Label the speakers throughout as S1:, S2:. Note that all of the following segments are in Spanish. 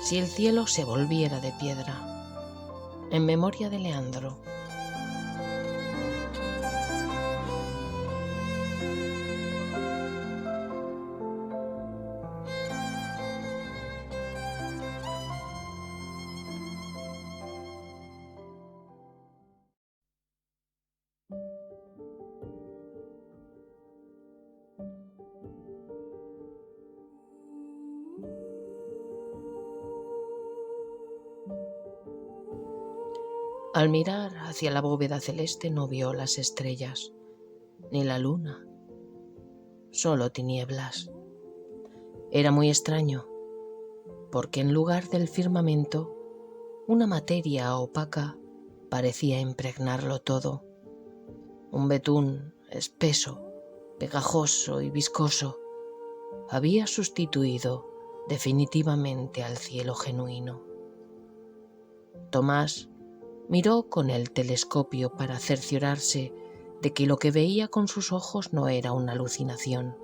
S1: si el cielo se volviera de piedra. En memoria de Leandro. Al mirar hacia la bóveda celeste no vio las estrellas, ni la luna, solo tinieblas. Era muy extraño, porque en lugar del firmamento, una materia opaca parecía impregnarlo todo. Un betún espeso, pegajoso y viscoso había sustituido definitivamente al cielo genuino. Tomás miró con el telescopio para cerciorarse de que lo que veía con sus ojos no era una alucinación.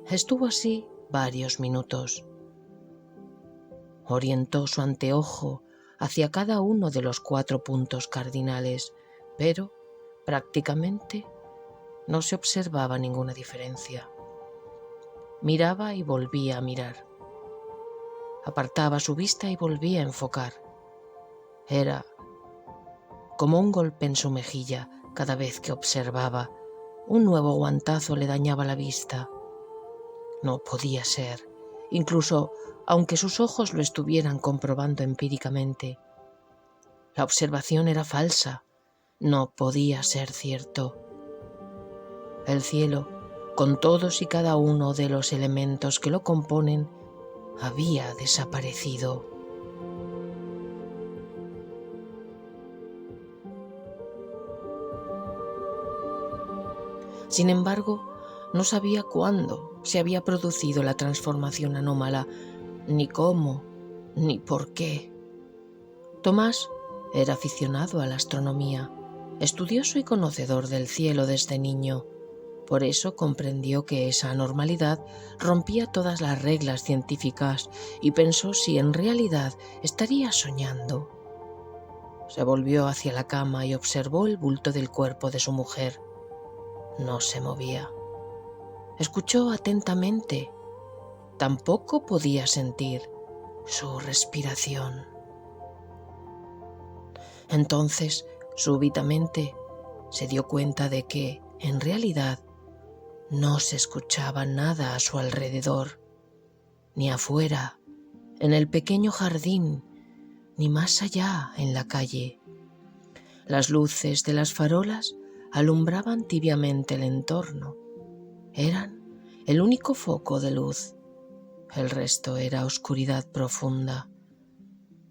S1: Estuvo así varios minutos. Orientó su anteojo hacia cada uno de los 4 puntos cardinales, pero prácticamente no se observaba ninguna diferencia. Miraba y volvía a mirar. Apartaba su vista y volvía a enfocar. Era como un golpe en su mejilla cada vez que observaba. Un nuevo guantazo le dañaba la vista. No podía ser, incluso aunque sus ojos lo estuvieran comprobando empíricamente. La observación era falsa, no podía ser cierto. El cielo, con todos y cada uno de los elementos que lo componen, había desaparecido. Sin embargo, no sabía cuándo se había producido la transformación anómala, ni cómo, ni por qué. Tomás era aficionado a la astronomía, estudioso y conocedor del cielo desde niño. Por eso comprendió que esa anormalidad rompía todas las reglas científicas y pensó si en realidad estaría soñando. Se volvió hacia la cama y observó el bulto del cuerpo de su mujer. No se movía. Escuchó atentamente. Tampoco podía sentir su respiración. Entonces, súbitamente, se dio cuenta de que, en realidad, no se escuchaba nada a su alrededor, ni afuera, en el pequeño jardín, ni más allá, en la calle. Las luces de las farolas alumbraban tibiamente el entorno. Eran el único foco de luz. El resto era oscuridad profunda,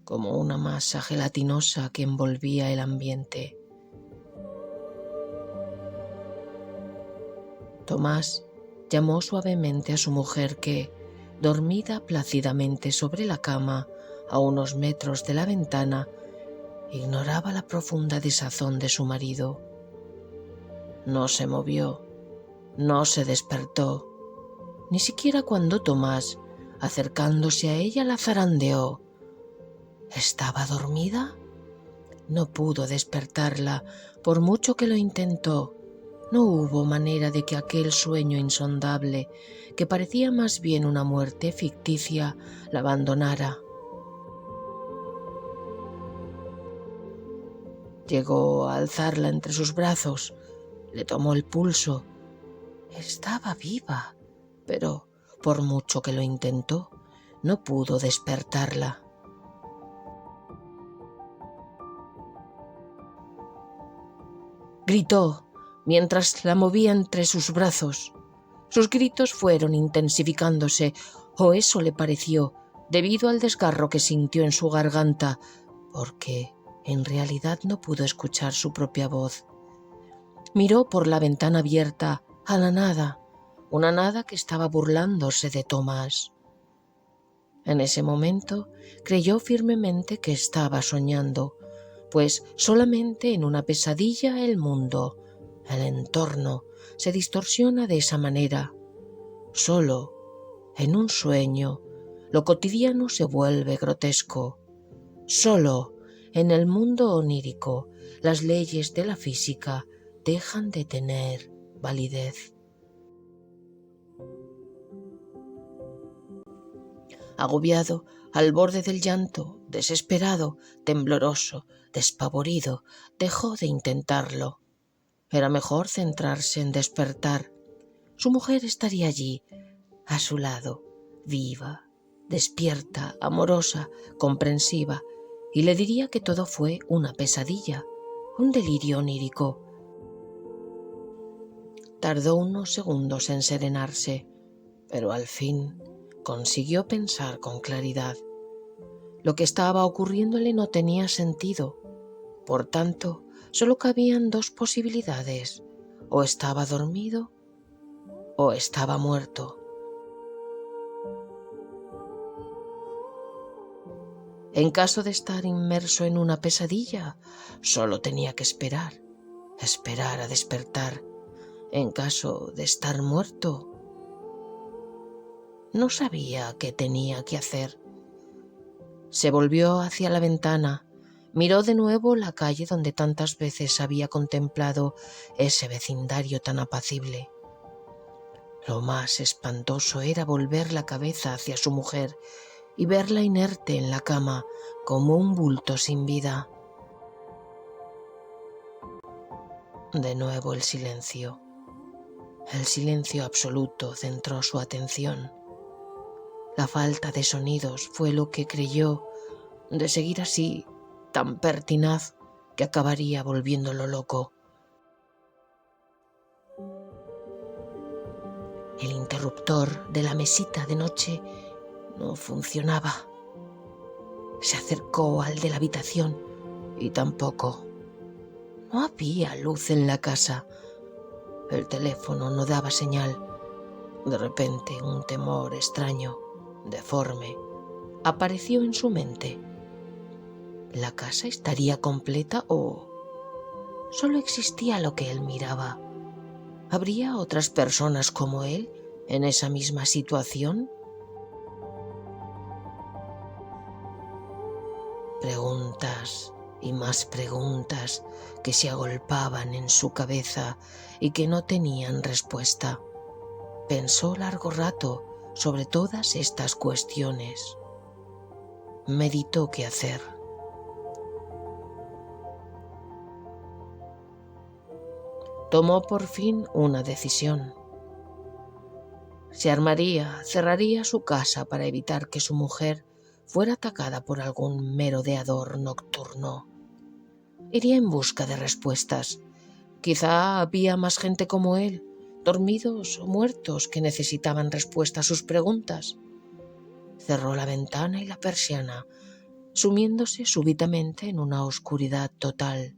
S1: como una masa gelatinosa que envolvía el ambiente. Tomás llamó suavemente a su mujer que, dormida plácidamente sobre la cama a unos metros de la ventana, ignoraba la profunda desazón de su marido. No se movió, no se despertó, ni siquiera cuando Tomás, acercándose a ella, la zarandeó. ¿Estaba dormida? No pudo despertarla, por mucho que lo intentó. No hubo manera de que aquel sueño insondable, que parecía más bien una muerte ficticia, la abandonara. Llegó a alzarla entre sus brazos, le tomó el pulso. Estaba viva, pero por mucho que lo intentó, no pudo despertarla. Gritó mientras la movía entre sus brazos. Sus gritos fueron intensificándose, o eso le pareció, debido al desgarro que sintió en su garganta, porque en realidad no pudo escuchar su propia voz. Miró por la ventana abierta a la nada, una nada que estaba burlándose de Tomás. En ese momento creyó firmemente que estaba soñando, pues solamente en una pesadilla el mundo, el entorno, se distorsiona de esa manera. Solo en un sueño lo cotidiano se vuelve grotesco. Solo en el mundo onírico las leyes de la física dejan de tener validez. Agobiado, al borde del llanto, desesperado, tembloroso, despavorido, dejó de intentarlo. Era mejor centrarse en despertar. Su mujer estaría allí, a su lado, viva, despierta, amorosa, comprensiva, y le diría que todo fue una pesadilla, un delirio onírico. Tardó unos segundos en serenarse, pero al fin consiguió pensar con claridad. Lo que estaba ocurriéndole no tenía sentido. Por tanto, solo cabían dos posibilidades: o estaba dormido o estaba muerto. En caso de estar inmerso en una pesadilla, solo tenía que esperar a despertar. En caso de estar muerto, no sabía qué tenía que hacer. Se volvió hacia la ventana, miró de nuevo la calle donde tantas veces había contemplado ese vecindario tan apacible. Lo más espantoso era volver la cabeza hacia su mujer y verla inerte en la cama como un bulto sin vida. De nuevo el silencio absoluto centró su atención. La falta de sonidos fue lo que creyó, de seguir así, tan pertinaz, que acabaría volviéndolo loco. El interruptor de la mesita de noche no funcionaba. Se acercó al de la habitación y tampoco. No había luz en la casa. El teléfono no daba señal. De repente, un temor extraño, deforme, apareció en su mente. ¿La casa estaría completa o solo existía lo que él miraba? ¿Habría otras personas como él en esa misma situación? Preguntas y más preguntas que se agolpaban en su cabeza y que no tenían respuesta. Pensó largo rato sobre todas estas cuestiones. Meditó qué hacer. Tomó por fin una decisión. Se armaría, cerraría su casa para evitar que su mujer fuera atacada por algún merodeador nocturno. Iría en busca de respuestas. Quizá había más gente como él, dormidos o muertos, que necesitaban respuesta a sus preguntas. Cerró la ventana y la persiana, sumiéndose súbitamente en una oscuridad total.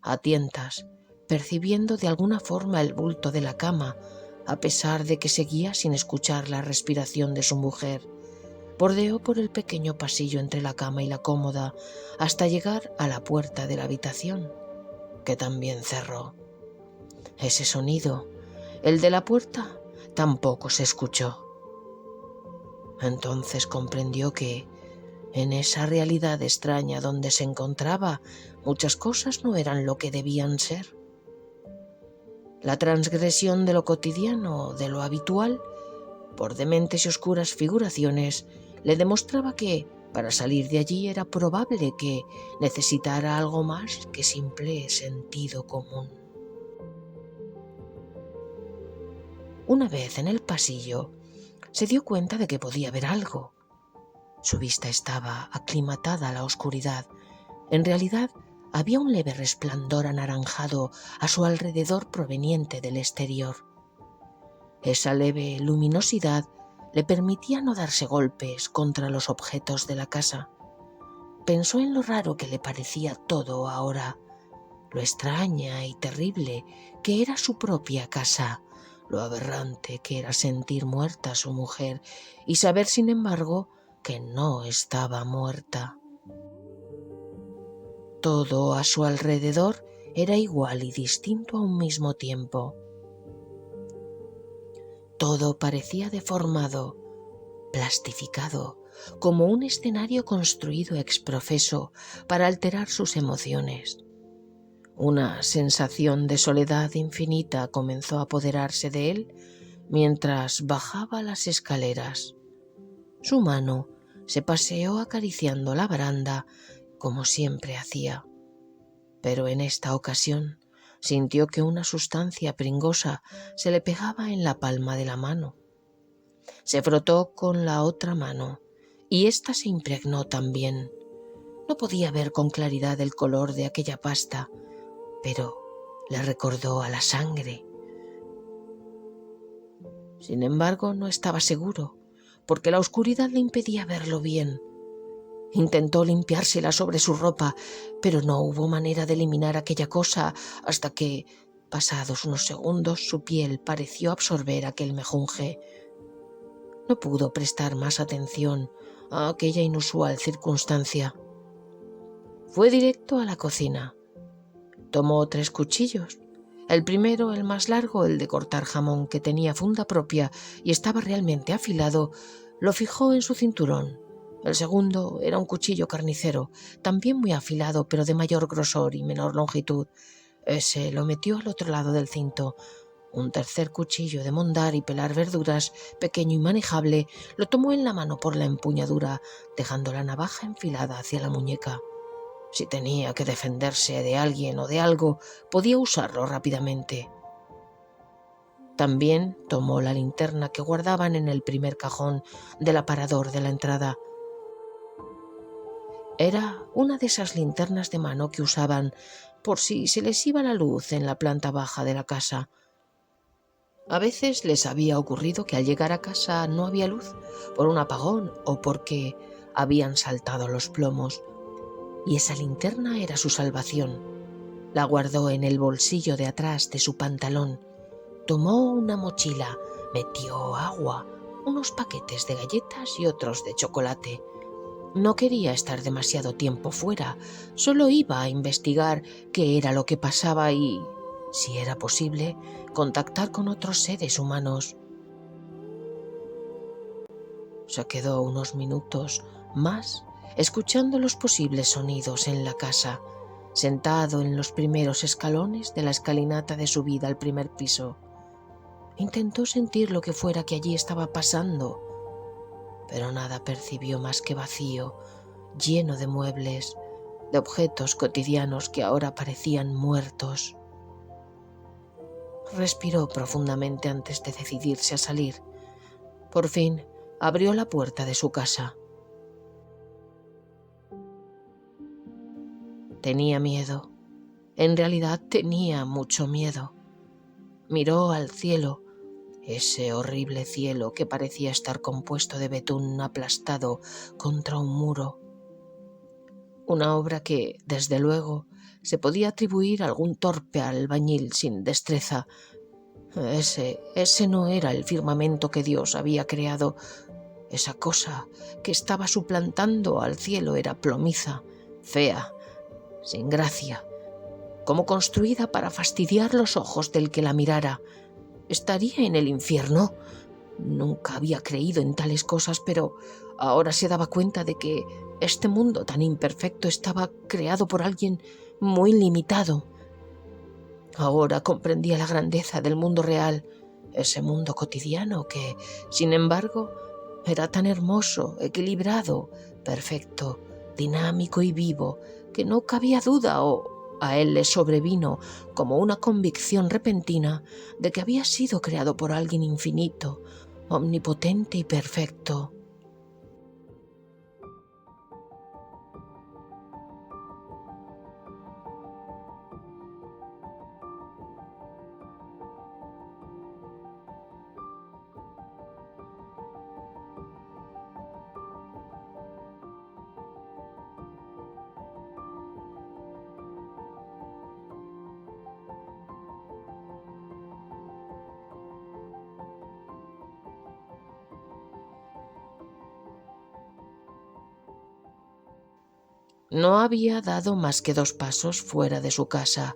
S1: A tientas, percibiendo de alguna forma el bulto de la cama, a pesar de que seguía sin escuchar la respiración de su mujer, bordeó por el pequeño pasillo entre la cama y la cómoda hasta llegar a la puerta de la habitación, que también cerró. Ese sonido, el de la puerta, tampoco se escuchó. Entonces comprendió que, en esa realidad extraña donde se encontraba, muchas cosas no eran lo que debían ser. La transgresión de lo cotidiano, de lo habitual, por dementes y oscuras figuraciones, le demostraba que, para salir de allí, era probable que necesitara algo más que simple sentido común. Una vez en el pasillo, se dio cuenta de que podía ver algo. Su vista estaba aclimatada a la oscuridad. En realidad, había un leve resplandor anaranjado a su alrededor proveniente del exterior. Esa leve luminosidad le permitía no darse golpes contra los objetos de la casa. Pensó en lo raro que le parecía todo ahora, lo extraña y terrible que era su propia casa, lo aberrante que era sentir muerta a su mujer y saber, sin embargo, que no estaba muerta. Todo a su alrededor era igual y distinto a un mismo tiempo. Todo parecía deformado, plastificado, como un escenario construido ex profeso para alterar sus emociones. Una sensación de soledad infinita comenzó a apoderarse de él mientras bajaba las escaleras. Su mano se paseó acariciando la baranda como siempre hacía, pero en esta ocasión sintió que una sustancia pringosa se le pegaba en la palma de la mano. Se frotó con la otra mano y ésta se impregnó también. No podía ver con claridad el color de aquella pasta, pero le recordó a la sangre. Sin embargo, no estaba seguro, porque la oscuridad le impedía verlo bien. Intentó limpiársela sobre su ropa, pero no hubo manera de eliminar aquella cosa hasta que, pasados unos segundos, su piel pareció absorber aquel mejunje. No pudo prestar más atención a aquella inusual circunstancia. Fue directo a la cocina. Tomó 3 cuchillos. El primero, el más largo, el de cortar jamón, que tenía funda propia y estaba realmente afilado, lo fijó en su cinturón. El segundo era un cuchillo carnicero, también muy afilado, pero de mayor grosor y menor longitud. Ese lo metió al otro lado del cinto. Un tercer cuchillo de mondar y pelar verduras, pequeño y manejable, lo tomó en la mano por la empuñadura, dejando la navaja enfilada hacia la muñeca. Si tenía que defenderse de alguien o de algo, podía usarlo rápidamente. También tomó la linterna que guardaban en el primer cajón del aparador de la entrada. Era una de esas linternas de mano que usaban por si se les iba la luz en la planta baja de la casa. A veces les había ocurrido que al llegar a casa no había luz, por un apagón o porque habían saltado los plomos, y esa linterna era su salvación. La guardó en el bolsillo de atrás de su pantalón. Tomó una mochila, metió agua, unos paquetes de galletas y otros de chocolate. No quería estar demasiado tiempo fuera, solo iba a investigar qué era lo que pasaba y, si era posible, contactar con otros seres humanos. Se quedó unos minutos más escuchando los posibles sonidos en la casa, sentado en los primeros escalones de la escalinata de subida al primer piso. Intentó sentir lo que fuera que allí estaba pasando, pero nada percibió más que vacío, lleno de muebles, de objetos cotidianos que ahora parecían muertos. Respiró profundamente antes de decidirse a salir. Por fin abrió la puerta de su casa. Tenía miedo. En realidad tenía mucho miedo. Miró al cielo, ese horrible cielo que parecía estar compuesto de betún aplastado contra un muro. Una obra que, desde luego, se podía atribuir a algún torpe albañil sin destreza. Ese no era el firmamento que Dios había creado. Esa cosa que estaba suplantando al cielo era plomiza, fea, sin gracia, como construida para fastidiar los ojos del que la mirara. ¿Estaría en el infierno? Nunca había creído en tales cosas, pero ahora se daba cuenta de que este mundo tan imperfecto estaba creado por alguien muy limitado. Ahora comprendía la grandeza del mundo real, ese mundo cotidiano que, sin embargo, era tan hermoso, equilibrado, perfecto, dinámico y vivo, que no cabía duda, o a él le sobrevino como una convicción repentina de que había sido creado por alguien infinito, omnipotente y perfecto. No había dado más que 2 pasos fuera de su casa,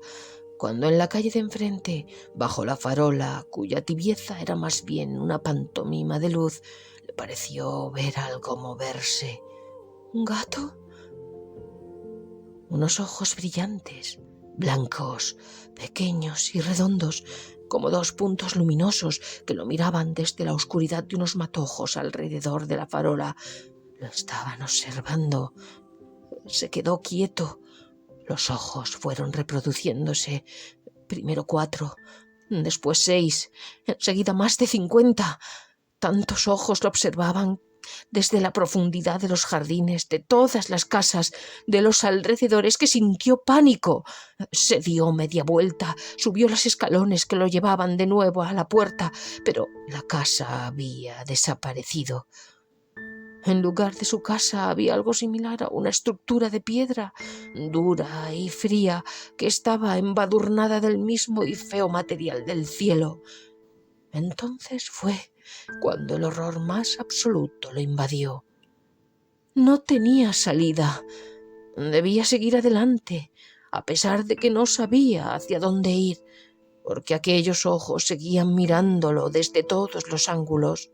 S1: cuando en la calle de enfrente, bajo la farola, cuya tibieza era más bien una pantomima de luz, le pareció ver algo moverse.
S2: ¿Un gato?
S1: Unos ojos brillantes, blancos, pequeños y redondos, como dos puntos luminosos que lo miraban desde la oscuridad de unos matojos alrededor de la farola. Lo estaban observando. Se quedó quieto. Los ojos fueron reproduciéndose. Primero 4, después 6, enseguida más de 50. Tantos ojos lo observaban desde la profundidad de los jardines, de todas las casas, de los alrededores, que sintió pánico. Se dio media vuelta, subió los escalones que lo llevaban de nuevo a la puerta, pero la casa había desaparecido. En lugar de su casa había algo similar a una estructura de piedra, dura y fría, que estaba embadurnada del mismo y feo material del cielo. Entonces fue cuando el horror más absoluto lo invadió. No tenía salida. Debía seguir adelante, a pesar de que no sabía hacia dónde ir, porque aquellos ojos seguían mirándolo desde todos los ángulos.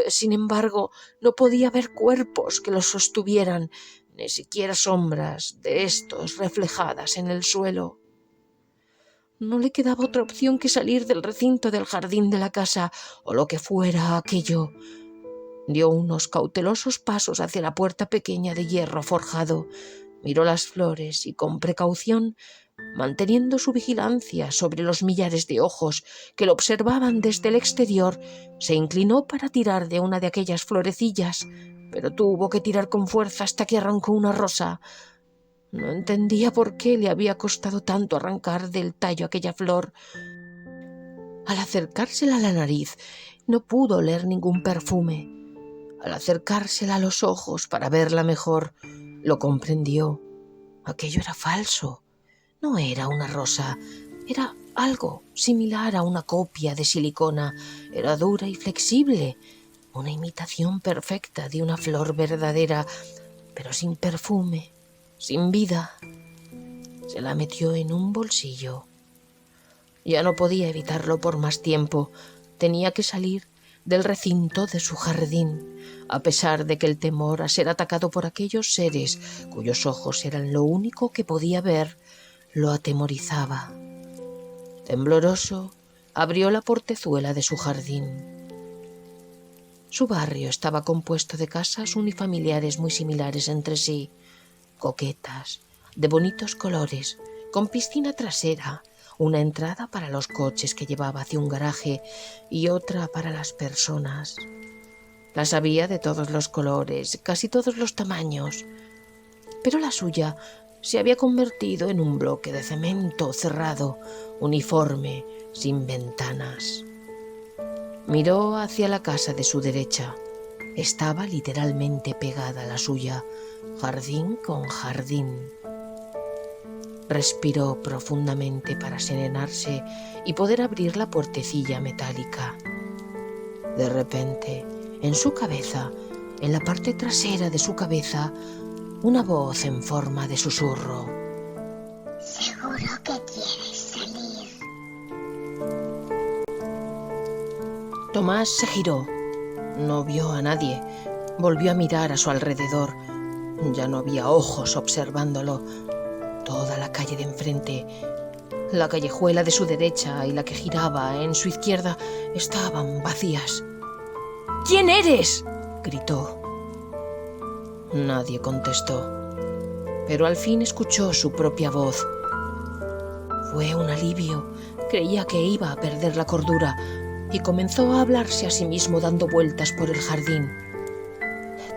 S1: Sin embargo, no podía ver cuerpos que los sostuvieran, ni siquiera sombras de estos reflejadas en el suelo. No le quedaba otra opción que salir del recinto del jardín de la casa, o lo que fuera aquello. Dio unos cautelosos pasos hacia la puerta pequeña de hierro forjado, miró las flores y, con precaución, manteniendo su vigilancia sobre los millares de ojos que lo observaban desde el exterior, se inclinó para tirar de una de aquellas florecillas, pero tuvo que tirar con fuerza hasta que arrancó una rosa. No entendía por qué le había costado tanto arrancar del tallo aquella flor. Al acercársela a la nariz, no pudo oler ningún perfume. Al acercársela a los ojos para verla mejor, lo comprendió. Aquello era falso. No era una rosa, era algo similar a una copia de silicona. Era dura y flexible, una imitación perfecta de una flor verdadera, pero sin perfume, sin vida. Se la metió en un bolsillo. Ya no podía evitarlo por más tiempo. Tenía que salir del recinto de su jardín, a pesar de que el temor a ser atacado por aquellos seres cuyos ojos eran lo único que podía ver, lo atemorizaba. Tembloroso, abrió la portezuela de su jardín. Su barrio estaba compuesto de casas unifamiliares muy similares entre sí, coquetas, de bonitos colores, con piscina trasera, una entrada para los coches que llevaba hacia un garaje y otra para las personas. Las había de todos los colores, casi todos los tamaños, pero la suya se había convertido en un bloque de cemento cerrado, uniforme, sin ventanas. Miró hacia la casa de su derecha. Estaba literalmente pegada a la suya, jardín con jardín. Respiró profundamente para serenarse y poder abrir la puertecilla metálica. De repente, en su cabeza, en la parte trasera de su cabeza, una voz en forma de susurro.
S3: ¿Seguro que quieres salir?
S1: Tomás se giró. No vio a nadie. Volvió a mirar a su alrededor. Ya no había ojos observándolo. Toda la calle de enfrente, la callejuela de su derecha y la que giraba en su izquierda estaban vacías. «¿Quién eres?», gritó. Nadie contestó, pero al fin escuchó su propia voz. Fue un alivio. Creía que iba a perder la cordura y comenzó a hablarse a sí mismo dando vueltas por el jardín.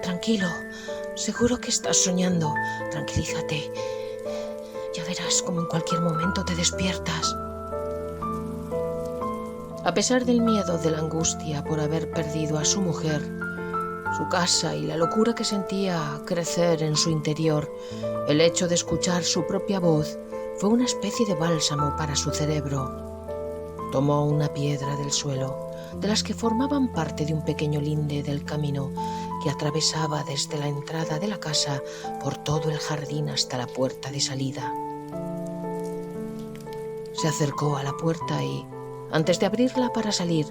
S1: «Tranquilo, seguro que estás soñando. Tranquilízate. Ya verás cómo en cualquier momento te despiertas». A pesar del miedo, de la angustia por haber perdido a su mujer, su casa y la locura que sentía crecer en su interior, el hecho de escuchar su propia voz fue una especie de bálsamo para su cerebro. Tomó una piedra del suelo, de las que formaban parte de un pequeño linde del camino que atravesaba desde la entrada de la casa por todo el jardín hasta la puerta de salida. Se acercó a la puerta y, antes de abrirla para salir,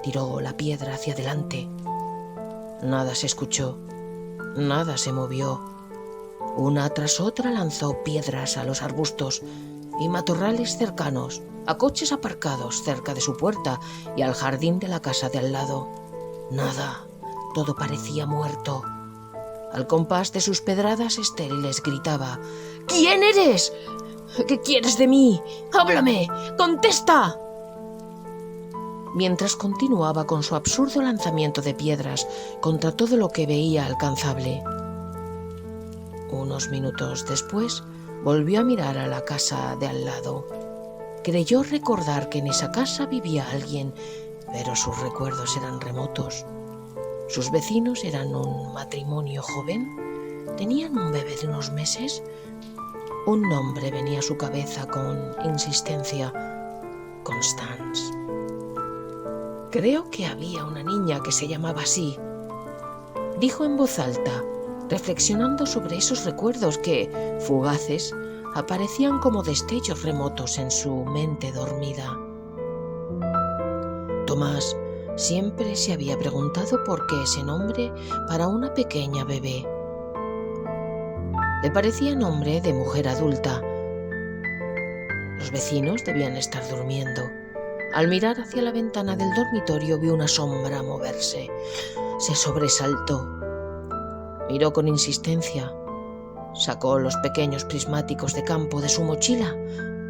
S1: tiró la piedra hacia adelante. Nada se escuchó, nada se movió. Una tras otra lanzó piedras a los arbustos y matorrales cercanos, a coches aparcados cerca de su puerta y al jardín de la casa de al lado. Nada, todo parecía muerto. Al compás de sus pedradas estériles gritaba: «¿Quién eres? ¿Qué quieres de mí? ¡Háblame! ¡Contesta!». Mientras continuaba con su absurdo lanzamiento de piedras contra todo lo que veía alcanzable. Unos minutos después, volvió a mirar a la casa de al lado. Creyó recordar que en esa casa vivía alguien, pero sus recuerdos eran remotos. Sus vecinos eran un matrimonio joven. ¿Tenían un bebé de unos meses? Un nombre venía a su cabeza con insistencia: Constance. «Creo que había una niña que se llamaba así», dijo en voz alta, reflexionando sobre esos recuerdos que, fugaces, aparecían como destellos remotos en su mente dormida. Tomás siempre se había preguntado por qué ese nombre para una pequeña bebé. Le parecía nombre de mujer adulta. Los vecinos debían estar durmiendo. Al mirar hacia la ventana del dormitorio vio una sombra moverse. Se sobresaltó. Miró con insistencia. Sacó los pequeños prismáticos de campo de su mochila.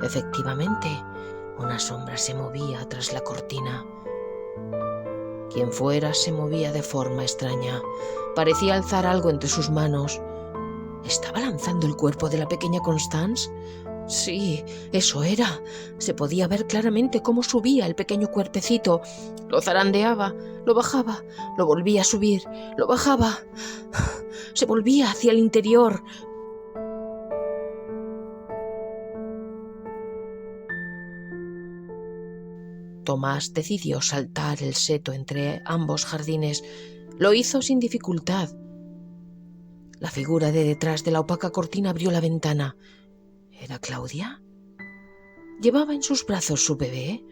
S1: Efectivamente, una sombra se movía tras la cortina. Quien fuera se movía de forma extraña. Parecía alzar algo entre sus manos. ¿Estaba lanzando el cuerpo de la pequeña Constance? Sí, eso era. Se podía ver claramente cómo subía el pequeño cuerpecito. Lo zarandeaba, lo bajaba, lo volvía a subir, lo bajaba. Se volvía hacia el interior. Tomás decidió saltar el seto entre ambos jardines. Lo hizo sin dificultad. La figura de detrás de la opaca cortina abrió la ventana. ¿Era Claudia? ¿Llevaba en sus brazos su bebé?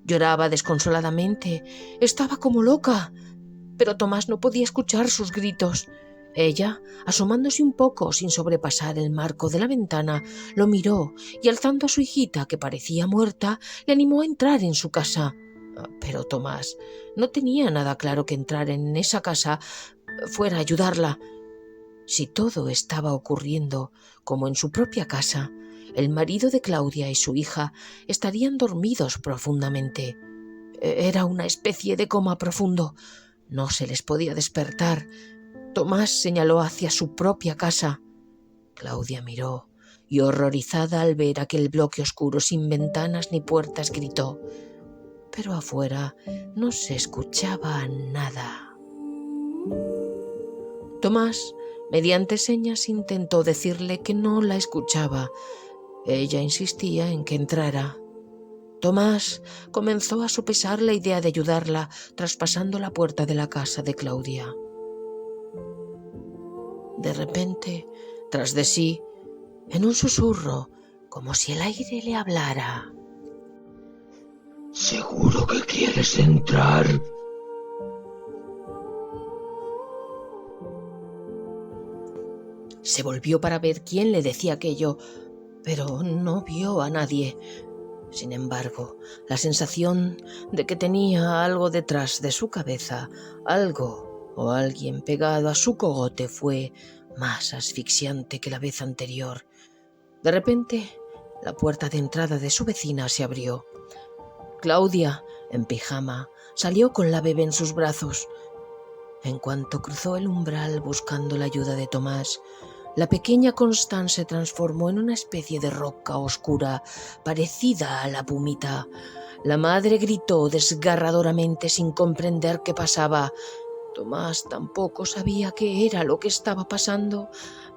S1: Lloraba desconsoladamente. Estaba como loca. Pero Tomás no podía escuchar sus gritos. Ella, asomándose un poco sin sobrepasar el marco de la ventana, lo miró y, alzando a su hijita, que parecía muerta, le animó a entrar en su casa. Pero Tomás no tenía nada claro que entrar en esa casa fuera a ayudarla. Si todo estaba ocurriendo como en su propia casa, el marido de Claudia y su hija estarían dormidos profundamente. Era una especie de coma profundo. No se les podía despertar. Tomás señaló hacia su propia casa. Claudia miró y, horrorizada al ver aquel bloque oscuro sin ventanas ni puertas, gritó. Pero afuera no se escuchaba nada. Tomás, mediante señas, intentó decirle que no la escuchaba. Ella insistía en que entrara. Tomás comenzó a sopesar la idea de ayudarla, traspasando la puerta de la casa de Claudia. De repente, tras de sí, en un susurro, como si el aire le hablara:
S2: ¿Seguro que quieres entrar?
S1: Se volvió para ver quién le decía aquello, pero no vio a nadie. Sin embargo, la sensación de que tenía algo detrás de su cabeza, algo o alguien pegado a su cogote, fue más asfixiante que la vez anterior. De repente, la puerta de entrada de su vecina se abrió. Claudia, en pijama, salió con la bebé en sus brazos. En cuanto cruzó el umbral buscando la ayuda de Tomás, la pequeña Constance se transformó en una especie de roca oscura, parecida a la pumita. La madre gritó desgarradoramente sin comprender qué pasaba. Tomás tampoco sabía qué era lo que estaba pasando.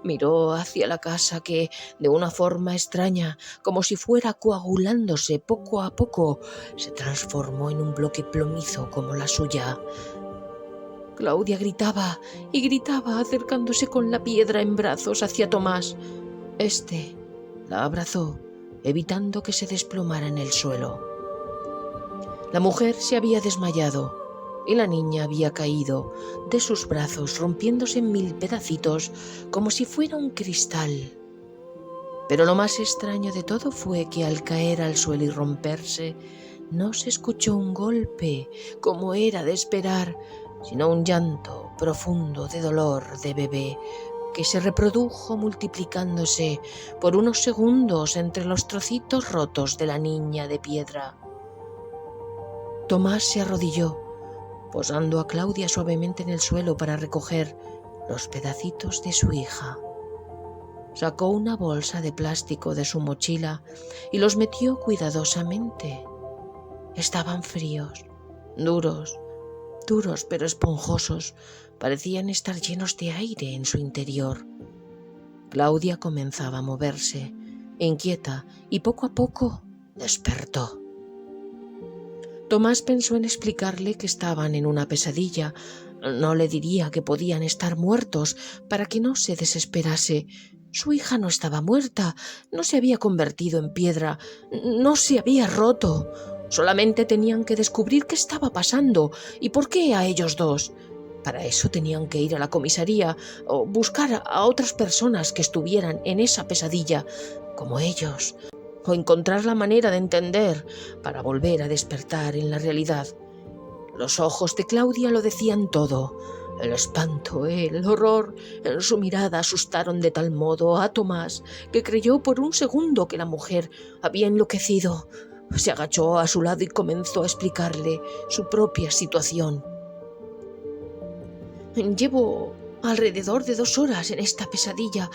S1: Miró hacia la casa que, de una forma extraña, como si fuera coagulándose poco a poco, se transformó en un bloque plomizo como la suya. Claudia gritaba y gritaba, acercándose con la piedra en brazos hacia Tomás. Este la abrazó, evitando que se desplomara en el suelo. La mujer se había desmayado. y la niña había caído de sus brazos rompiéndose en 1000 pedacitos como si fuera un cristal. Pero lo más extraño de todo fue que al caer al suelo y romperse, no se escuchó un golpe, como era de esperar, sino un llanto profundo de dolor de bebé, que se reprodujo multiplicándose por unos segundos entre los trocitos rotos de la niña de piedra. Tomás se arrodilló, posando a Claudia suavemente en el suelo para recoger los pedacitos de su hija. Sacó una bolsa de plástico de su mochila y los metió cuidadosamente. Estaban fríos, duros pero esponjosos. Parecían estar llenos de aire en su interior. Claudia comenzaba a moverse, inquieta, y poco a poco despertó. Tomás pensó en explicarle que estaban en una pesadilla. No le diría que podían estar muertos para que no se desesperase. Su hija no estaba muerta, no se había convertido en piedra, no se había roto. Solamente tenían que descubrir qué estaba pasando y por qué a ellos dos. Para eso tenían que ir a la comisaría o buscar a otras personas que estuvieran en esa pesadilla, como ellos, o encontrar la manera de entender para volver a despertar en la realidad. Los ojos de Claudia lo decían todo. El espanto, el horror en su mirada asustaron de tal modo a Tomás que creyó por un segundo que la mujer había enloquecido. Se agachó a su lado y comenzó a explicarle su propia situación. Llevo alrededor de 2 horas en esta pesadilla.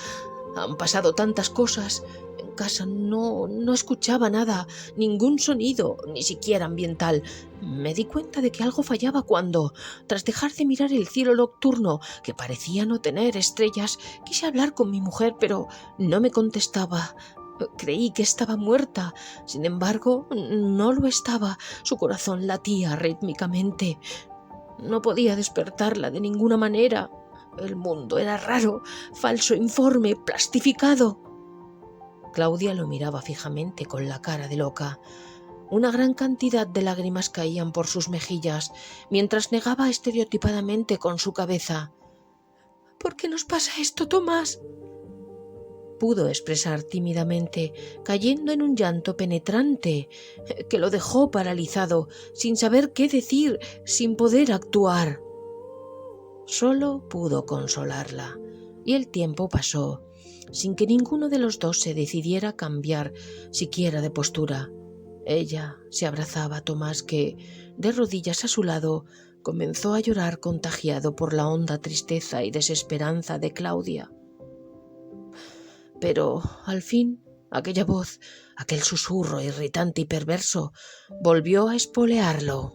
S1: Han pasado tantas cosas. En casa no escuchaba nada, ningún sonido, ni siquiera ambiental. Me di cuenta de que algo fallaba cuando, tras dejar de mirar el cielo nocturno, que parecía no tener estrellas, quise hablar con mi mujer, pero no me contestaba. Creí que estaba muerta. Sin embargo, no lo estaba. Su corazón latía rítmicamente. No podía despertarla de ninguna manera. El mundo era raro, falso, informe, plastificado. Claudia lo miraba fijamente con la cara de loca. Una gran cantidad de lágrimas caían por sus mejillas, mientras negaba estereotipadamente con su cabeza. ¿Por qué nos pasa esto, Tomás? Pudo expresar tímidamente, cayendo en un llanto penetrante que lo dejó paralizado, sin saber qué decir, sin poder actuar. Solo pudo consolarla, y el tiempo pasó, sin que ninguno de los dos se decidiera a cambiar siquiera de postura. Ella se abrazaba a Tomás, que, de rodillas a su lado, comenzó a llorar contagiado por la honda tristeza y desesperanza de Claudia. Pero, al fin, aquella voz, aquel susurro irritante y perverso, volvió a espolearlo.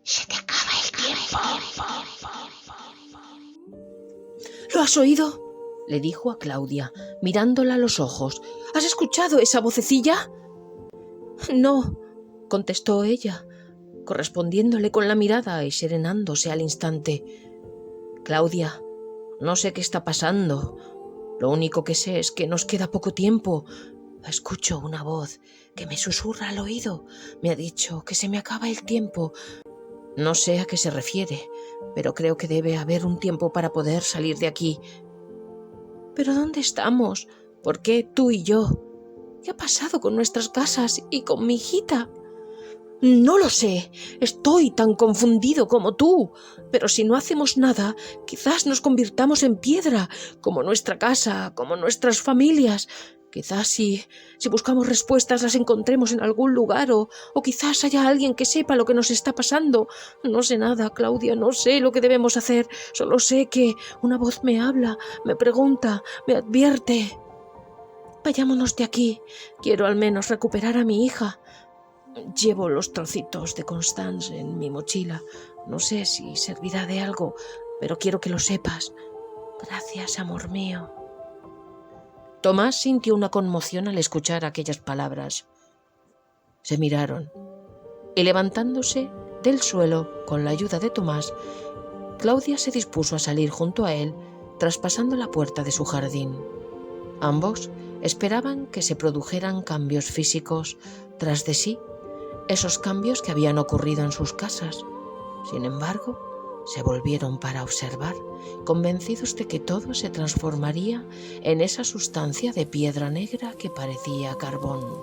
S3: Se te acaba el tiempo.
S1: ¿Lo has oído?, le dijo a Claudia, mirándola a los ojos. ¿Has escuchado esa vocecilla? No, contestó ella, correspondiéndole con la mirada y serenándose al instante. Claudia, no sé qué está pasando. Lo único que sé es que nos queda poco tiempo. Escucho una voz que me susurra al oído. Me ha dicho que se me acaba el tiempo. No sé a qué se refiere, pero creo que debe haber un tiempo para poder salir de aquí. ¿Pero dónde estamos? ¿Por qué tú y yo? ¿Qué ha pasado con nuestras casas y con mi hijita? No lo sé, estoy tan confundido como tú, pero si no hacemos nada, quizás nos convirtamos en piedra, como nuestra casa, como nuestras familias. Quizás si buscamos respuestas las encontremos en algún lugar o quizás haya alguien que sepa lo que nos está pasando. No sé nada, Claudia, no sé lo que debemos hacer, solo sé que una voz me habla, me pregunta, me advierte. Vayámonos de aquí, quiero al menos recuperar a mi hija. Llevo los trocitos de Constance en mi mochila. No sé si servirá de algo, pero quiero que lo sepas. Gracias, amor mío. Tomás sintió una conmoción al escuchar aquellas palabras. Se miraron, y levantándose del suelo con la ayuda de Tomás, Claudia se dispuso a salir junto a él, traspasando la puerta de su jardín. Ambos esperaban que se produjeran cambios físicos tras de sí, esos cambios que habían ocurrido en sus casas. Sin embargo, se volvieron para observar, convencidos de que todo se transformaría en esa sustancia de piedra negra que parecía carbón.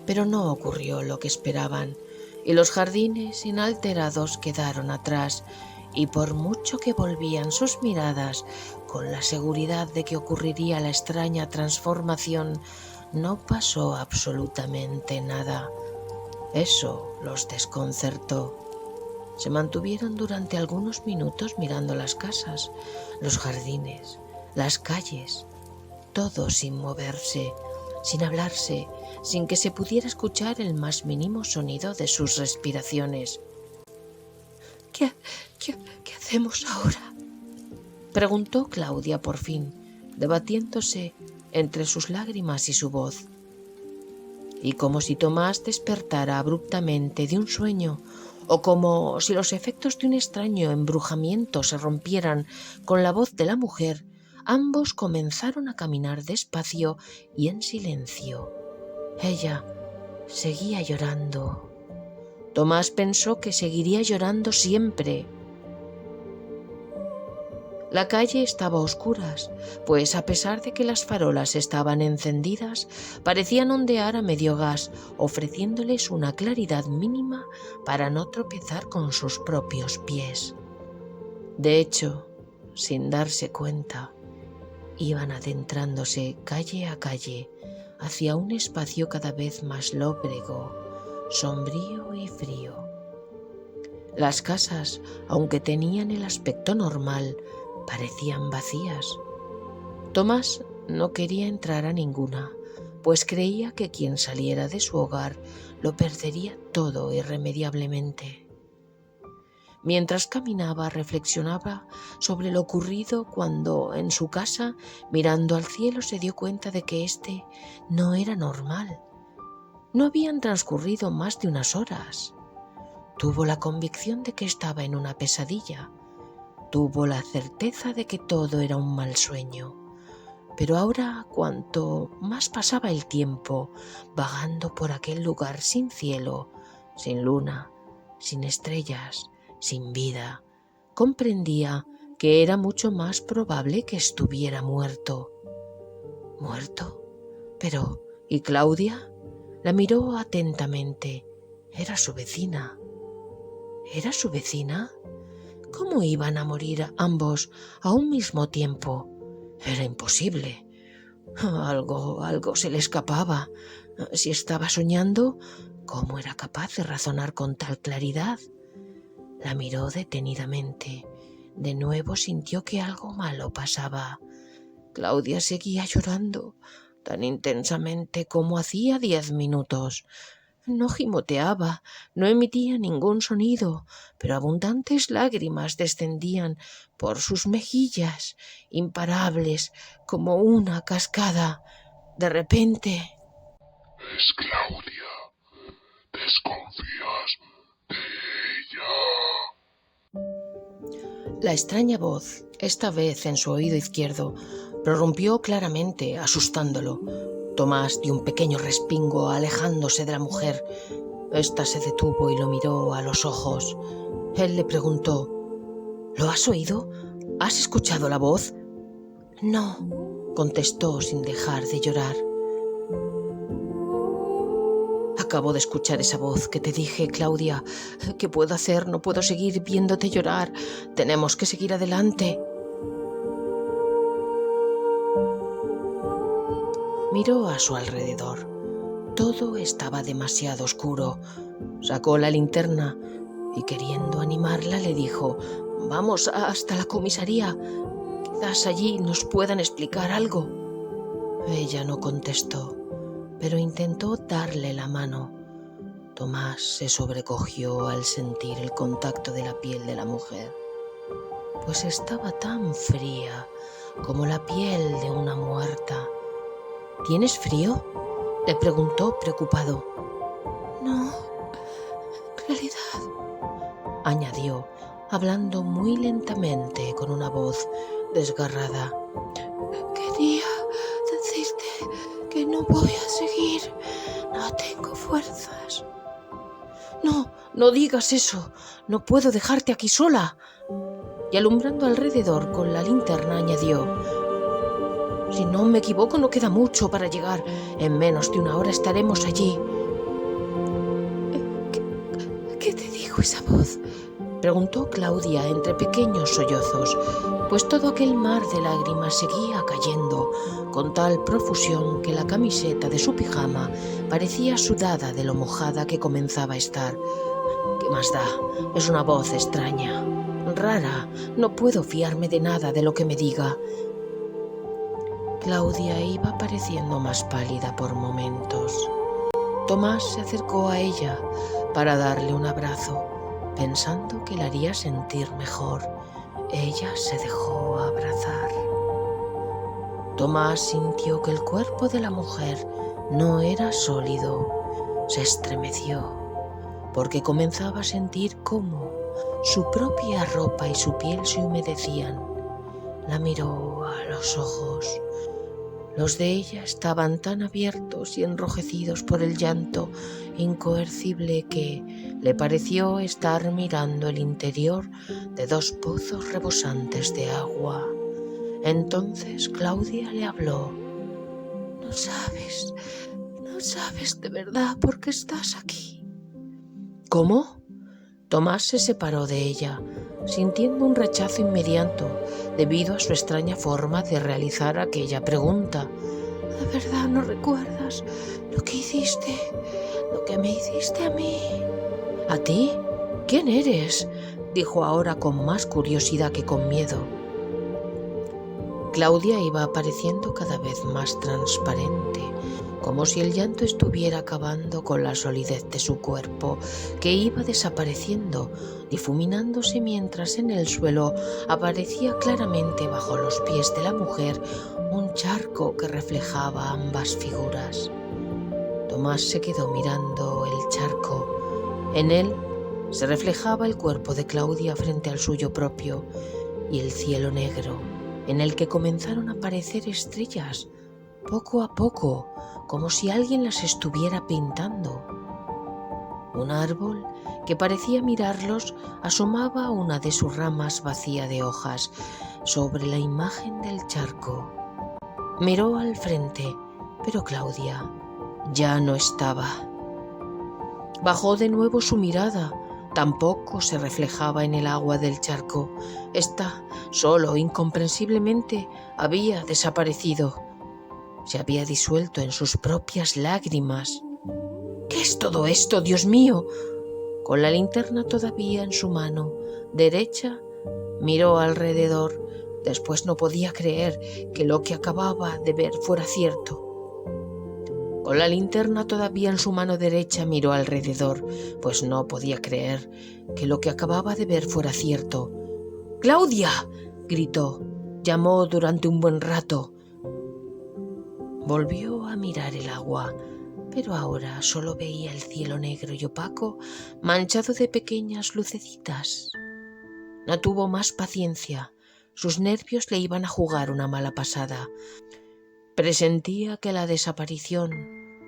S1: Pero no ocurrió lo que esperaban, y los jardines inalterados quedaron atrás, y por mucho que volvían sus miradas con la seguridad de que ocurriría la extraña transformación, no pasó absolutamente nada. Eso los desconcertó. Se mantuvieron durante algunos minutos mirando las casas, los jardines, las calles, todo sin moverse, sin hablarse, sin que se pudiera escuchar el más mínimo sonido de sus respiraciones. ¿Qué hacemos ahora?, preguntó Claudia por fin, debatiéndose entre sus lágrimas y su voz. Y como si Tomás despertara abruptamente de un sueño, o como si los efectos de un extraño embrujamiento se rompieran con la voz de la mujer, ambos comenzaron a caminar despacio y en silencio. Ella seguía llorando. Tomás pensó que seguiría llorando siempre. La calle estaba a oscuras, pues a pesar de que las farolas estaban encendidas, parecían ondear a medio gas, ofreciéndoles una claridad mínima para no tropezar con sus propios pies. De hecho, sin darse cuenta, iban adentrándose calle a calle hacia un espacio cada vez más lóbrego, sombrío y frío. Las casas, aunque tenían el aspecto normal, parecían vacías. Tomás no quería entrar a ninguna, pues creía que quien saliera de su hogar lo perdería todo irremediablemente. Mientras caminaba, reflexionaba sobre lo ocurrido cuando, en su casa, mirando al cielo, se dio cuenta de que éste no era normal. No habían transcurrido más de unas horas. Tuvo la convicción de que estaba en una pesadilla. Tuvo la certeza de que todo era un mal sueño. Pero ahora, cuanto más pasaba el tiempo vagando por aquel lugar sin cielo, sin luna, sin estrellas, sin vida, comprendía que era mucho más probable que estuviera muerto. ¿Muerto? Pero, ¿y Claudia? La miró atentamente. Era su vecina. ¿Era su vecina? ¿Cómo iban a morir ambos a un mismo tiempo? Era imposible. Algo se le escapaba. Si estaba soñando, ¿cómo era capaz de razonar con tal claridad? La miró detenidamente. De nuevo sintió que algo malo pasaba. Claudia seguía llorando, tan intensamente como hacía 10 minutos. No gimoteaba, no emitía ningún sonido, pero abundantes lágrimas descendían por sus mejillas, imparables como una cascada. De repente...
S4: Es Claudia. ¿Desconfías de ella?
S1: La extraña voz, esta vez en su oído izquierdo, prorrumpió claramente, asustándolo. Tomás dio un pequeño respingo alejándose de la mujer. Esta se detuvo y lo miró a los ojos. Él le preguntó: ¿Lo has oído? ¿Has escuchado la voz? No, contestó sin dejar de llorar. Acabo de escuchar esa voz que te dije, Claudia. ¿Qué puedo hacer? No puedo seguir viéndote llorar. Tenemos que seguir adelante. Miró a su alrededor. Todo estaba demasiado oscuro. Sacó la linterna y, queriendo animarla, le dijo: «Vamos hasta la comisaría. Quizás allí nos puedan explicar algo». Ella no contestó, pero intentó darle la mano. Tomás se sobrecogió al sentir el contacto de la piel de la mujer, pues estaba tan fría como la piel de una muerta. «¿Tienes frío?», le preguntó preocupado. «No, en realidad», añadió, hablando muy lentamente con una voz desgarrada. «Quería decirte que no voy a seguir. No tengo fuerzas». No, no digas eso. No puedo dejarte aquí sola. Y alumbrando alrededor con la linterna añadió: si no me equivoco, no queda mucho para llegar. En menos de una hora estaremos allí. ¿Qué te dijo esa voz?, preguntó Claudia entre pequeños sollozos, pues todo aquel mar de lágrimas seguía cayendo con tal profusión que la camiseta de su pijama parecía sudada de lo mojada que comenzaba a estar. ¿Qué más da? Es una voz extraña, rara. No puedo fiarme de nada de lo que me diga. Claudia iba pareciendo más pálida por momentos. Tomás se acercó a ella para darle un abrazo, pensando que la haría sentir mejor. Ella se dejó abrazar. Tomás sintió que el cuerpo de la mujer no era sólido. Se estremeció, porque comenzaba a sentir cómo su propia ropa y su piel se humedecían. La miró a los ojos. Los de ella estaban tan abiertos y enrojecidos por el llanto incoercible que le pareció estar mirando el interior de dos pozos rebosantes de agua. Entonces Claudia le habló: No sabes de verdad por qué estás aquí. ¿Cómo? Tomás se separó de ella, sintiendo un rechazo inmediato debido a su extraña forma de realizar aquella pregunta. ¿De verdad no recuerdas lo que hiciste? Lo que me hiciste a mí. ¿A ti? ¿Quién eres?, dijo ahora con más curiosidad que con miedo. Claudia iba apareciendo cada vez más transparente, como si el llanto estuviera acabando con la solidez de su cuerpo, que iba desapareciendo, difuminándose, mientras en el suelo aparecía claramente bajo los pies de la mujer un charco que reflejaba ambas figuras. Tomás se quedó mirando el charco. En él se reflejaba el cuerpo de Claudia frente al suyo propio y el cielo negro, en el que comenzaron a aparecer estrellas poco a poco, como si alguien las estuviera pintando. Un árbol que parecía mirarlos asomaba una de sus ramas vacía de hojas sobre la imagen del charco. Miró al frente, pero Claudia ya no estaba. Bajó de nuevo su mirada. Tampoco se reflejaba en el agua del charco. Esta, solo incomprensiblemente, había desaparecido. Se había disuelto en sus propias lágrimas. ¿Qué es todo esto, Dios mío? Con la linterna todavía en su mano derecha, miró alrededor. Después no podía creer que lo que acababa de ver fuera cierto. Con la linterna todavía en su mano derecha miró alrededor, pues no podía creer que lo que acababa de ver fuera cierto. ¡Claudia!, gritó. Llamó durante un buen rato. Volvió a mirar el agua, pero ahora solo veía el cielo negro y opaco, manchado de pequeñas lucecitas. No tuvo más paciencia. Sus nervios le iban a jugar una mala pasada. Presentía que la desaparición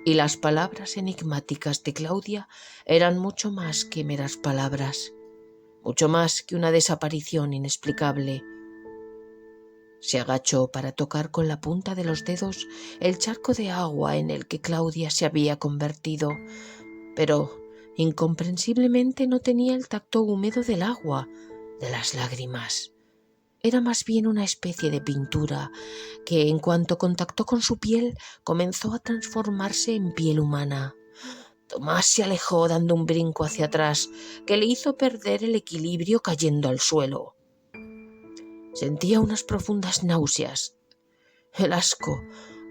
S1: y las palabras enigmáticas de Claudia eran mucho más que meras palabras, mucho más que una desaparición inexplicable. Se agachó para tocar con la punta de los dedos el charco de agua en el que Claudia se había convertido, pero incomprensiblemente no tenía el tacto húmedo del agua, de las lágrimas. Era más bien una especie de pintura que, en cuanto contactó con su piel, comenzó a transformarse en piel humana. Tomás se alejó dando un brinco hacia atrás que le hizo perder el equilibrio cayendo al suelo. Sentía unas profundas náuseas. El asco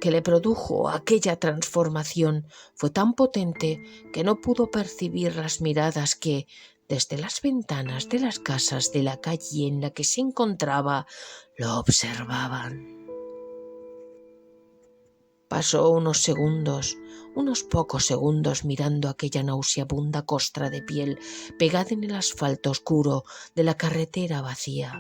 S1: que le produjo aquella transformación fue tan potente que no pudo percibir las miradas que, desde las ventanas de las casas de la calle en la que se encontraba, lo observaban. Pasó unos pocos segundos mirando aquella nauseabunda costra de piel pegada en el asfalto oscuro de la carretera vacía.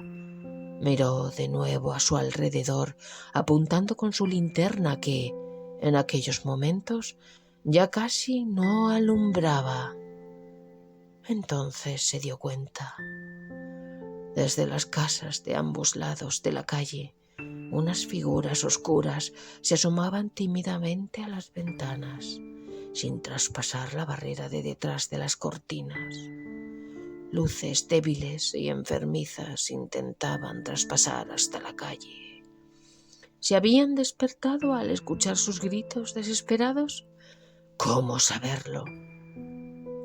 S1: Miró de nuevo a su alrededor, apuntando con su linterna que, en aquellos momentos, ya casi no alumbraba. Entonces se dio cuenta. Desde las casas de ambos lados de la calle, unas figuras oscuras se asomaban tímidamente a las ventanas, sin traspasar la barrera de detrás de las cortinas. Luces débiles y enfermizas intentaban traspasar hasta la calle. ¿Se habían despertado al escuchar sus gritos desesperados? ¿Cómo saberlo?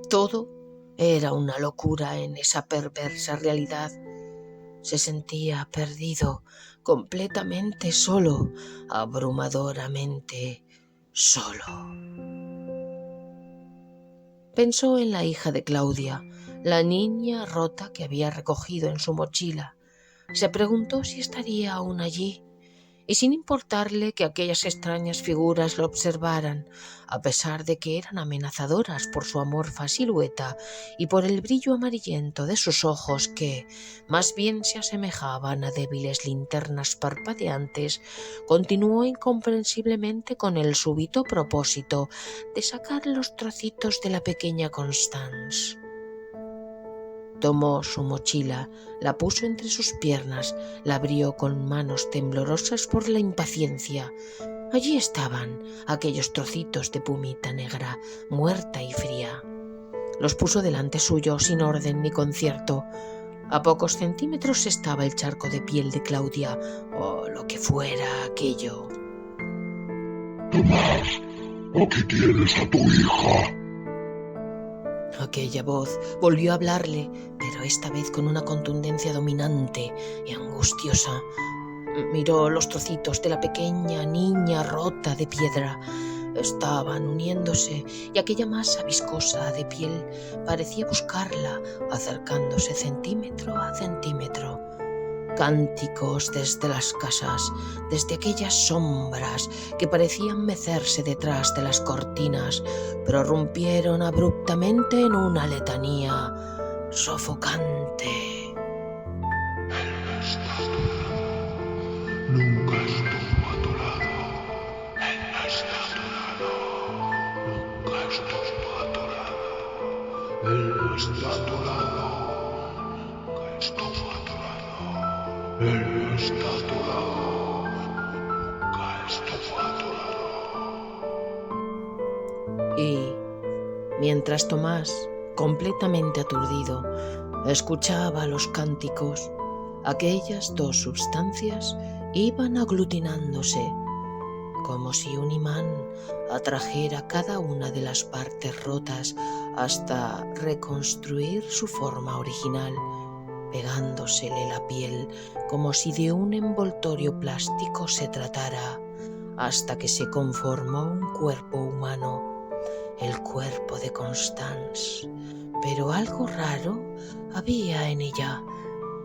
S1: Todo era una locura en esa perversa realidad. Se sentía perdido, completamente solo, abrumadoramente solo. Pensó en la hija de Claudia, la niña rota que había recogido en su mochila. Se preguntó si estaría aún allí, y sin importarle que aquellas extrañas figuras lo observaran, a pesar de que eran amenazadoras por su amorfa silueta y por el brillo amarillento de sus ojos que, más bien se asemejaban a débiles linternas parpadeantes, continuó incomprensiblemente con el súbito propósito de sacar los trocitos de la pequeña Constance. Tomó su mochila, la puso entre sus piernas, la abrió con manos temblorosas por la impaciencia. Allí estaban aquellos trocitos de pumita negra, muerta y fría. Los puso delante suyo sin orden ni concierto. A pocos centímetros estaba el charco de piel de Claudia, o lo que fuera aquello.
S4: Tomás, ¿a qué tienes a tu hija?
S1: Aquella voz volvió a hablarle, pero esta vez con una contundencia dominante y angustiosa. Miró los trocitos de la pequeña niña rota de piedra. Estaban uniéndose y aquella masa viscosa de piel parecía buscarla, acercándose centímetro a centímetro. Cánticos desde las casas, desde aquellas sombras que parecían mecerse detrás de las cortinas, prorrumpieron abruptamente en una letanía sofocante.
S4: Él está a tu lado. Nunca estuvo a tu lado. Él está a tu lado. Nunca estuvo a tu lado. Él está a tu lado. Nunca estuvo a tu lado. Él está a tu lado. Nunca estuvo a tu lado.
S1: Y mientras Tomás, completamente aturdido, escuchaba los cánticos, aquellas dos sustancias iban aglutinándose, como si un imán atrajera cada una de las partes rotas hasta reconstruir su forma original, pegándosele la piel como si de un envoltorio plástico se tratara, hasta que se conformó un cuerpo humano, el cuerpo de Constance. Pero algo raro había en ella.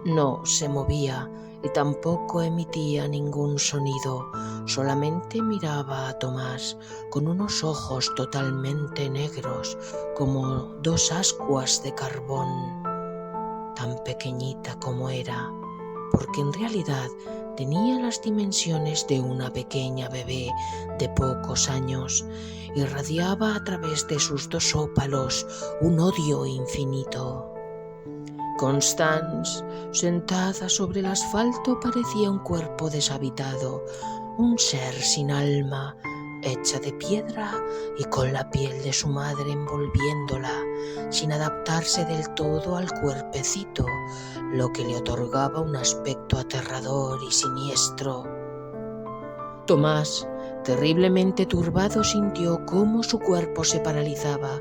S1: No se movía y tampoco emitía ningún sonido, solamente miraba a Tomás con unos ojos totalmente negros, como dos ascuas de carbón. Tan pequeñita como era, porque en realidad tenía las dimensiones de una pequeña bebé de pocos años, irradiaba a través de sus dos ópalos un odio infinito. Constance, sentada sobre el asfalto, parecía un cuerpo deshabitado, un ser sin alma, hecha de piedra y con la piel de su madre envolviéndola, sin adaptarse del todo al cuerpecito, lo que le otorgaba un aspecto aterrador y siniestro. Tomás, terriblemente turbado, sintió cómo su cuerpo se paralizaba.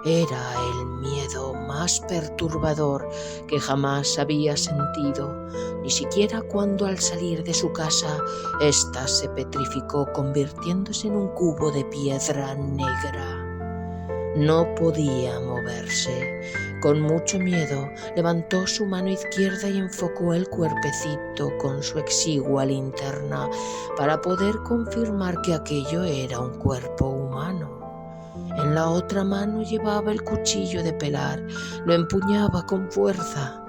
S1: Era el miedo más perturbador que jamás había sentido, ni siquiera cuando al salir de su casa ésta se petrificó convirtiéndose en un cubo de piedra negra. No podía moverse. Con mucho miedo levantó su mano izquierda y enfocó el cuerpecito con su exigua linterna para poder confirmar que aquello era un cuerpo humano. En la otra mano llevaba el cuchillo de pelar, lo empuñaba con fuerza.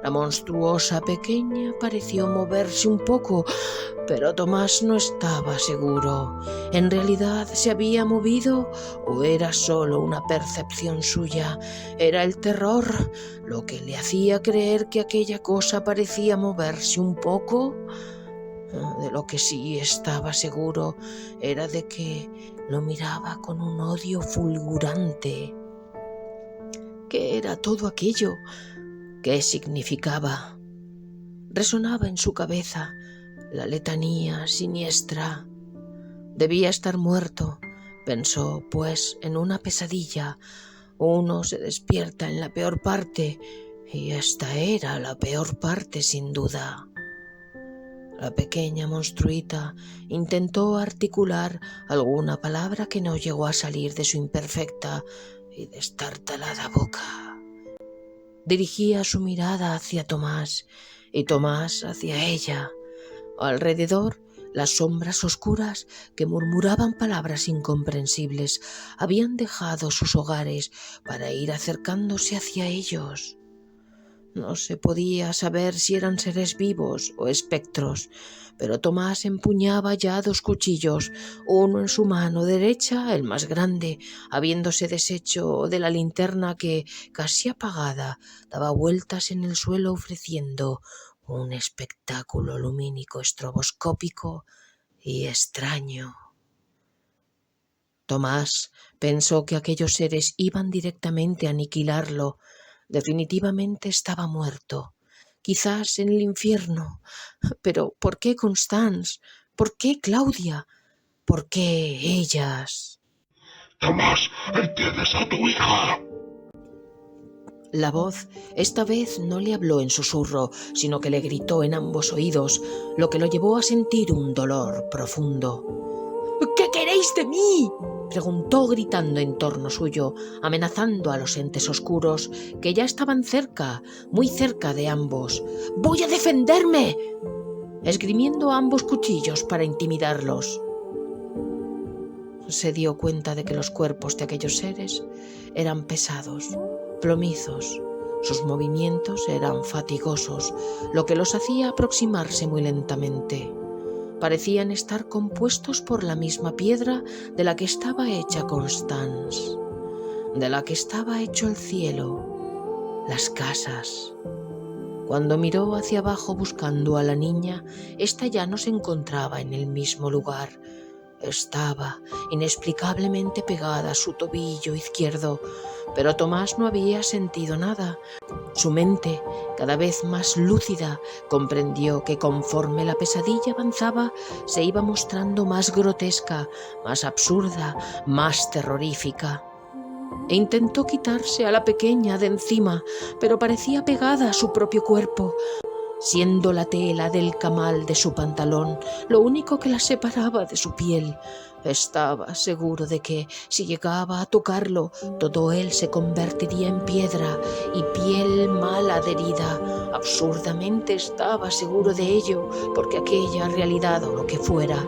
S1: La monstruosa pequeña pareció moverse un poco, pero Tomás no estaba seguro. ¿En realidad se había movido o era solo una percepción suya? ¿Era el terror lo que le hacía creer que aquella cosa parecía moverse un poco? De lo que sí estaba seguro era de que lo miraba con un odio fulgurante. ¿Qué era todo aquello? ¿Qué significaba? Resonaba en su cabeza la letanía siniestra. Debía estar muerto, pensó, pues en una pesadilla uno se despierta en la peor parte, y esta era la peor parte sin duda. La pequeña monstruita intentó articular alguna palabra que no llegó a salir de su imperfecta y destartalada boca. Dirigía su mirada hacia Tomás y Tomás hacia ella. Alrededor, las sombras oscuras que murmuraban palabras incomprensibles habían dejado sus hogares para ir acercándose hacia ellos. No se podía saber si eran seres vivos o espectros, pero Tomás empuñaba ya 2 cuchillos, uno en su mano derecha, el más grande, habiéndose deshecho de la linterna que, casi apagada, daba vueltas en el suelo ofreciendo un espectáculo lumínico estroboscópico y extraño. Tomás pensó que aquellos seres iban directamente a aniquilarlo. Definitivamente estaba muerto, quizás en el infierno. Pero ¿por qué Constance? ¿Por qué Claudia? ¿Por qué ellas?
S4: Tomás, ¿entiendes a tu hija?
S1: La voz esta vez no le habló en susurro, sino que le gritó en ambos oídos, lo que lo llevó a sentir un dolor profundo. ¿Qué queréis de mí?, preguntó gritando en torno suyo, amenazando a los entes oscuros que ya estaban cerca, muy cerca de ambos. ¡Voy a defenderme!, esgrimiendo ambos cuchillos para intimidarlos. Se dio cuenta de que los cuerpos de aquellos seres eran pesados, plomizos. Sus movimientos eran fatigosos, lo que los hacía aproximarse muy lentamente. Parecían estar compuestos por la misma piedra de la que estaba hecha Constance, de la que estaba hecho el cielo, las casas. Cuando miró hacia abajo buscando a la niña, ésta ya no se encontraba en el mismo lugar. Estaba inexplicablemente pegada a su tobillo izquierdo, pero Tomás no había sentido nada. Su mente, cada vez más lúcida, comprendió que conforme la pesadilla avanzaba, se iba mostrando más grotesca, más absurda, más terrorífica. E intentó quitarse a la pequeña de encima, pero parecía pegada a su propio cuerpo, siendo la tela del camal de su pantalón lo único que la separaba de su piel. Estaba seguro de que, si llegaba a tocarlo, todo él se convertiría en piedra y piel mal adherida. Absurdamente estaba seguro de ello, porque aquella realidad, o lo que fuera,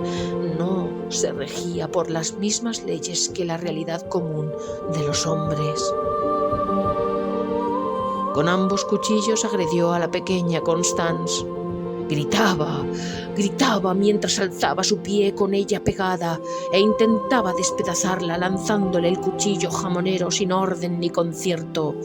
S1: no se regía por las mismas leyes que la realidad común de los hombres. Con ambos cuchillos agredió a la pequeña Constance. Gritaba mientras alzaba su pie con ella pegada e intentaba despedazarla lanzándole el cuchillo jamonero sin orden ni concierto.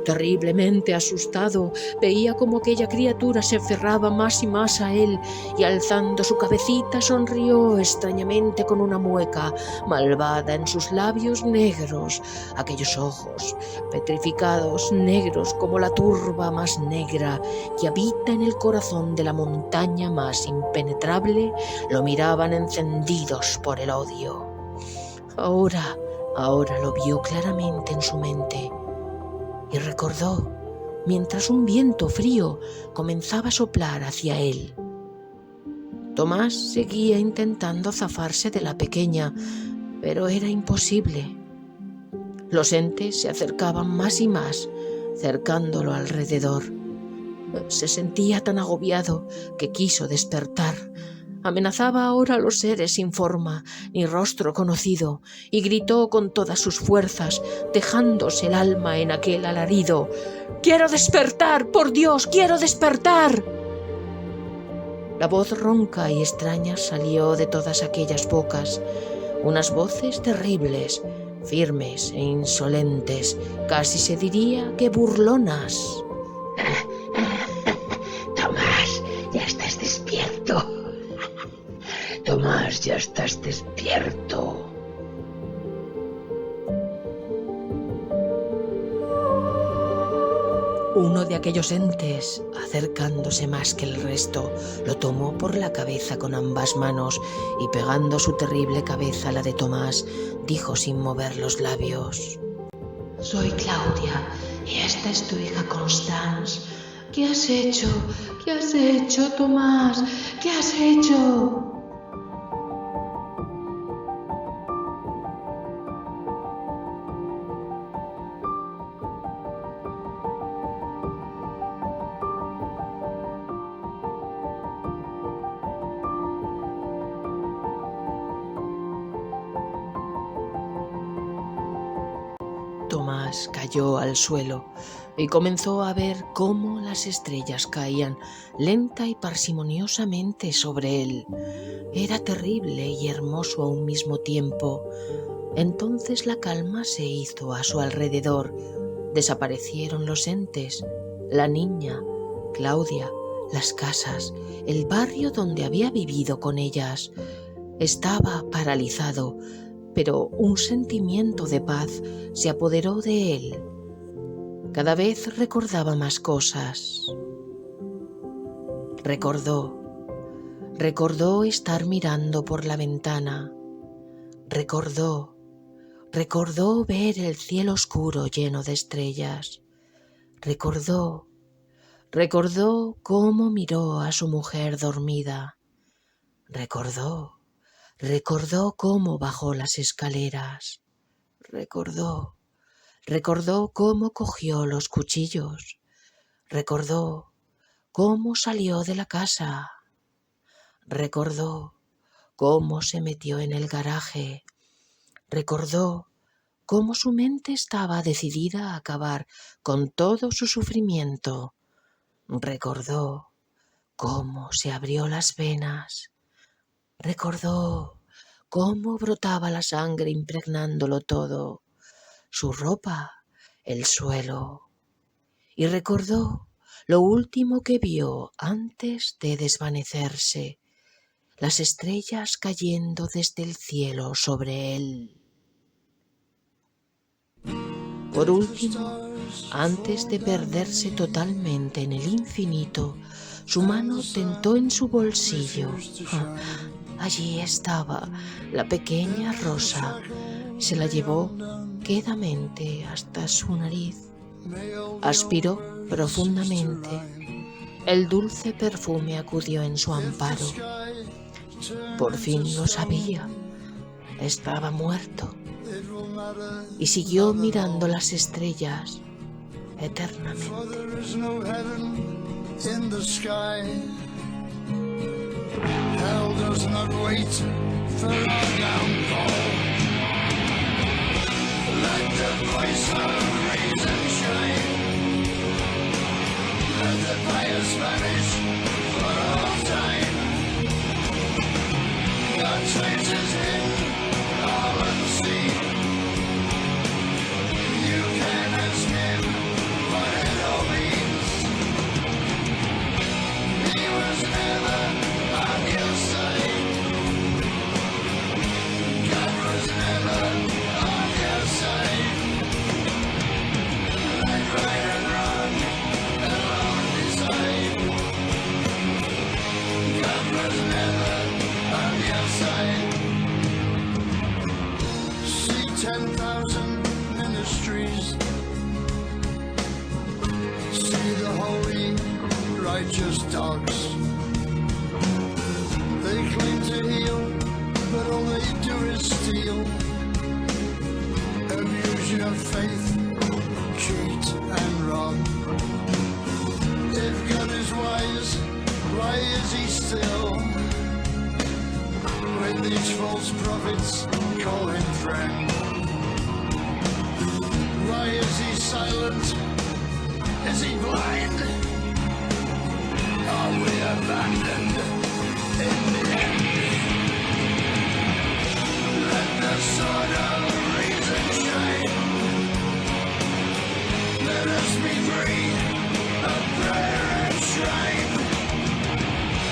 S1: Terriblemente asustado, veía como aquella criatura se aferraba más y más a él y alzando su cabecita sonrió extrañamente con una mueca malvada en sus labios negros, aquellos ojos petrificados, negros como la turba más negra que habita en el corazón de la montaña más impenetrable, lo miraban encendidos por el odio. Ahora lo vio claramente en su mente y recordó mientras un viento frío comenzaba a soplar hacia él. Tomás seguía intentando zafarse de la pequeña, pero era imposible. Los entes se acercaban más y más, cercándolo alrededor. Se sentía tan agobiado que quiso despertar. Amenazaba ahora a los seres sin forma ni rostro conocido y gritó con todas sus fuerzas, dejándose el alma en aquel alarido: «¡Quiero despertar! ¡Por Dios, quiero despertar!». La voz ronca y extraña salió de todas aquellas bocas, unas voces terribles, firmes e insolentes, casi se diría que burlonas.
S2: Tomás, ya estás despierto. Tomás, ya estás despierto.
S1: Uno de aquellos entes, acercándose más que el resto, lo tomó por la cabeza con ambas manos y pegando su terrible cabeza a la de Tomás, dijo sin mover los labios:
S3: Soy Claudia y esta es tu hija Constance. ¿Qué has hecho? ¿Qué has hecho, Tomás? ¿Qué has hecho?
S1: Tomás cayó al suelo y comenzó a ver cómo las estrellas caían lenta y parsimoniosamente sobre él. Era terrible y hermoso a un mismo tiempo. Entonces la calma se hizo a su alrededor. Desaparecieron los entes, la niña, Claudia, las casas, el barrio donde había vivido con ellas. Estaba paralizado, pero un sentimiento de paz se apoderó de él. Cada vez recordaba más cosas. Recordó estar mirando por la ventana. Recordó ver el cielo oscuro lleno de estrellas. Recordó cómo miró a su mujer dormida. Recordó cómo bajó las escaleras. Recordó cómo cogió los cuchillos. Recordó cómo salió de la casa. Recordó cómo se metió en el garaje. Recordó cómo su mente estaba decidida a acabar con todo su sufrimiento. Recordó cómo se abrió las venas. Recordó cómo brotaba la sangre impregnándolo todo, su ropa, el suelo. Y recordó lo último que vio antes de desvanecerse, las estrellas cayendo desde el cielo sobre él. Por último, antes de perderse totalmente en el infinito, su mano tentó en su bolsillo. Allí estaba la pequeña rosa. Se la llevó quedamente hasta su nariz. Aspiró profundamente. El dulce perfume acudió en su amparo. Por fin lo sabía. Estaba muerto. Y siguió mirando las estrellas eternamente.
S4: Hell does not wait for our downfall. Let the voice of reason shine. Let the fires vanish for all time. God traces in all unseen. You can ask him what it all means. He was never on your side. God was never on your side. Let right and wrong alone decide. God was never on your side. See 10,000 ministries. See the holy, righteous dogs. They claim to heal, but all they do is steal. Abuse your faith, cheat and rob. If God is wise, why is he still
S5: with these false prophets call him friend? Why is he silent? Is he blind? Are we abandoned in the end? Let the sword of reason shine. Let us be free of prayer and shrine.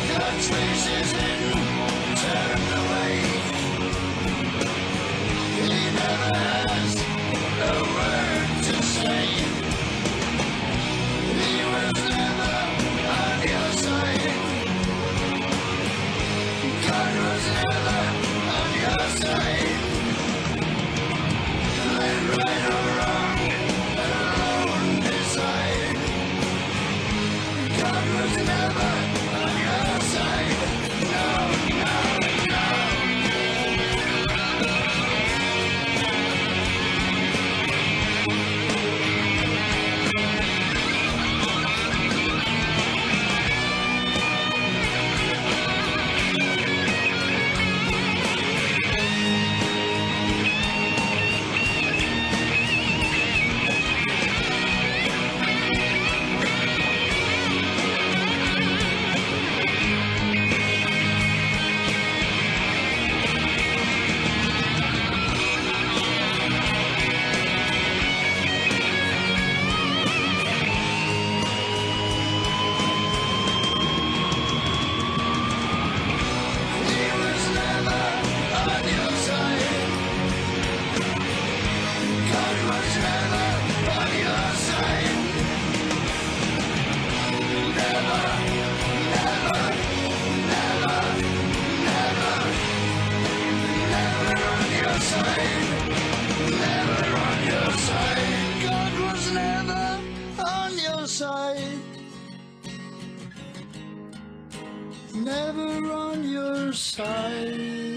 S5: God's face is hidden, turned away. He never has a word to say. He was never on your side. God was never on your side. Let right or wrong alone decide. God was never on your side. No, no, no. He was never on your side. God was never on your side. Never, never, never, never, never on your side. Never on your side. God was never on your side. Never on your side.